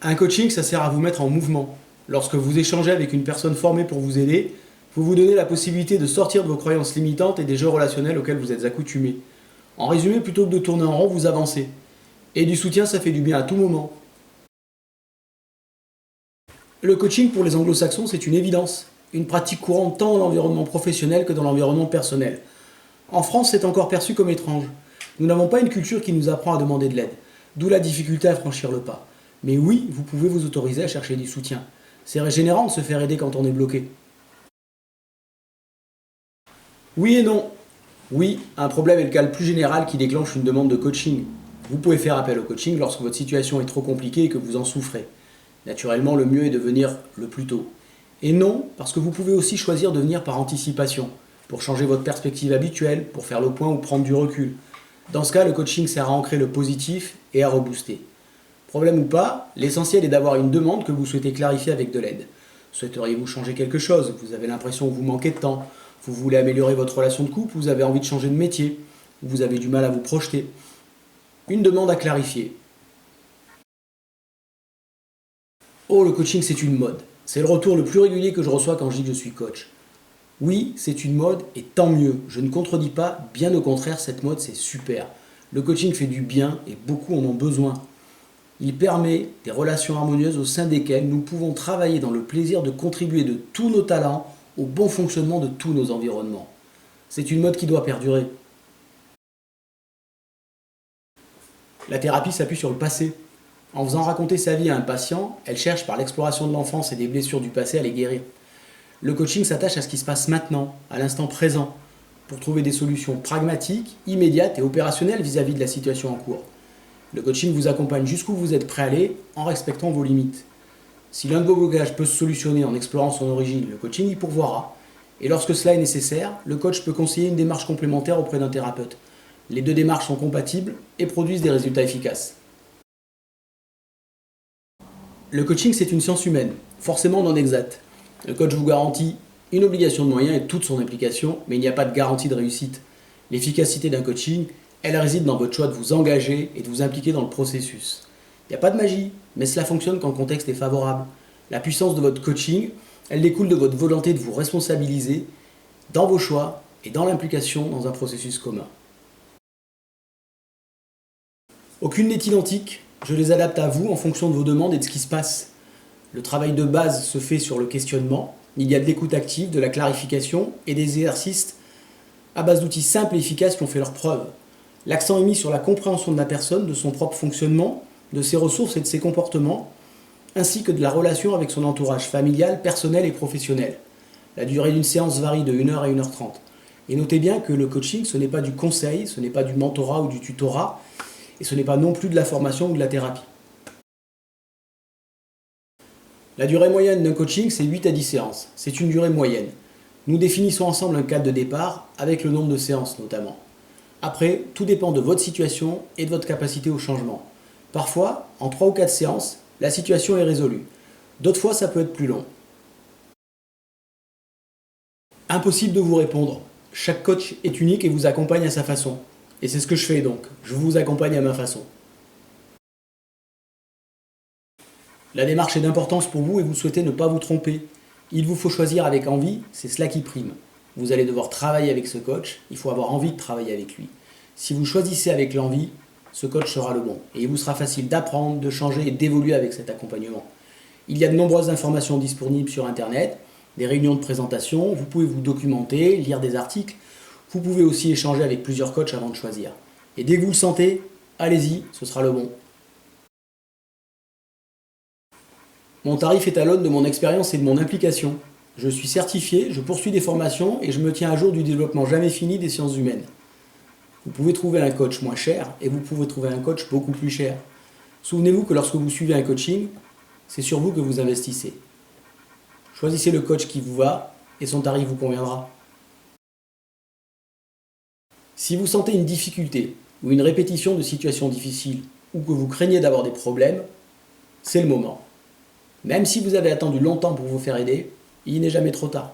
Un coaching, ça sert à vous mettre en mouvement. Lorsque vous échangez avec une personne formée pour vous aider, vous vous donnez la possibilité de sortir de vos croyances limitantes et des jeux relationnels auxquels vous êtes accoutumés. En résumé, plutôt que de tourner en rond, vous avancez. Et du soutien, ça fait du bien à tout moment. Le coaching pour les anglo-saxons, c'est une évidence. Une pratique courante tant dans l'environnement professionnel que dans l'environnement personnel. En France, c'est encore perçu comme étrange. Nous n'avons pas une culture qui nous apprend à demander de l'aide, d'où la difficulté à franchir le pas. Mais oui, vous pouvez vous autoriser à chercher du soutien. C'est régénérant de se faire aider quand on est bloqué. Oui et non. Oui, un problème est le cas le plus général qui déclenche une demande de coaching. Vous pouvez faire appel au coaching lorsque votre situation est trop compliquée et que vous en souffrez. Naturellement, le mieux est de venir le plus tôt. Et non, parce que vous pouvez aussi choisir de venir par anticipation, pour changer votre perspective habituelle, pour faire le point ou prendre du recul. Dans ce cas, le coaching sert à ancrer le positif et à rebooster. Problème ou pas, l'essentiel est d'avoir une demande que vous souhaitez clarifier avec de l'aide. Souhaiteriez-vous changer quelque chose? Vous avez l'impression que vous manquez de temps. Vous voulez améliorer votre relation de couple? Vous avez envie de changer de métier? Vous avez du mal à vous projeter? Une demande à clarifier. Oh, le coaching, c'est une mode. C'est le retour le plus régulier que je reçois quand je dis que je suis coach. Oui, c'est une mode et tant mieux. Je ne contredis pas, bien au contraire, cette mode, c'est super. Le coaching fait du bien et beaucoup en ont besoin. Il permet des relations harmonieuses au sein desquelles nous pouvons travailler dans le plaisir de contribuer de tous nos talents au bon fonctionnement de tous nos environnements. C'est une mode qui doit perdurer. La thérapie s'appuie sur le passé. En faisant raconter sa vie à un patient, elle cherche par l'exploration de l'enfance et des blessures du passé à les guérir. Le coaching s'attache à ce qui se passe maintenant, à l'instant présent, pour trouver des solutions pragmatiques, immédiates et opérationnelles vis-à-vis de la situation en cours. Le coaching vous accompagne jusqu'où vous êtes prêt à aller en respectant vos limites. Si l'un de vos blocages peut se solutionner en explorant son origine, le coaching y pourvoira. Et lorsque cela est nécessaire, le coach peut conseiller une démarche complémentaire auprès d'un thérapeute. Les deux démarches sont compatibles et produisent des résultats efficaces. Le coaching, c'est une science humaine, forcément non exacte. Le coach vous garantit une obligation de moyens et toute son implication, mais il n'y a pas de garantie de réussite. L'efficacité d'un coaching, elle réside dans votre choix de vous engager et de vous impliquer dans le processus. Il n'y a pas de magie, mais cela fonctionne quand le contexte est favorable. La puissance de votre coaching, elle découle de votre volonté de vous responsabiliser dans vos choix et dans l'implication dans un processus commun. Aucune n'est identique, je les adapte à vous en fonction de vos demandes et de ce qui se passe. Le travail de base se fait sur le questionnement, il y a de l'écoute active, de la clarification et des exercices à base d'outils simples et efficaces qui ont fait leurs preuves. L'accent est mis sur la compréhension de la personne, de son propre fonctionnement, de ses ressources et de ses comportements, ainsi que de la relation avec son entourage familial, personnel et professionnel. La durée d'une séance varie de 1 heure à 1 h 30. Et notez bien que le coaching, ce n'est pas du conseil, ce n'est pas du mentorat ou du tutorat, et ce n'est pas non plus de la formation ou de la thérapie. La durée moyenne d'un coaching, c'est 8 à 10 séances. C'est une durée moyenne. Nous définissons ensemble un cadre de départ, avec le nombre de séances notamment. Après, tout dépend de votre situation et de votre capacité au changement. Parfois, en 3 ou 4 séances, la situation est résolue. D'autres fois, ça peut être plus long. Impossible de vous répondre. Chaque coach est unique et vous accompagne à sa façon. Et c'est ce que je fais donc. Je vous accompagne à ma façon. La démarche est d'importance pour vous et vous souhaitez ne pas vous tromper. Il vous faut choisir avec envie, c'est cela qui prime. Vous allez devoir travailler avec ce coach, il faut avoir envie de travailler avec lui. Si vous choisissez avec l'envie, ce coach sera le bon. Et il vous sera facile d'apprendre, de changer et d'évoluer avec cet accompagnement. Il y a de nombreuses informations disponibles sur Internet, des réunions de présentation, vous pouvez vous documenter, lire des articles. Vous pouvez aussi échanger avec plusieurs coachs avant de choisir. Et dès que vous le sentez, allez-y, ce sera le bon. Mon tarif est à l'aune de mon expérience et de mon implication. Je suis certifié, je poursuis des formations et je me tiens à jour du développement jamais fini des sciences humaines. Vous pouvez trouver un coach moins cher et vous pouvez trouver un coach beaucoup plus cher. Souvenez-vous que lorsque vous suivez un coaching, c'est sur vous que vous investissez. Choisissez le coach qui vous va et son tarif vous conviendra. Si vous sentez une difficulté ou une répétition de situations difficiles ou que vous craignez d'avoir des problèmes, c'est le moment. Même si vous avez attendu longtemps pour vous faire aider, il n'est jamais trop tard.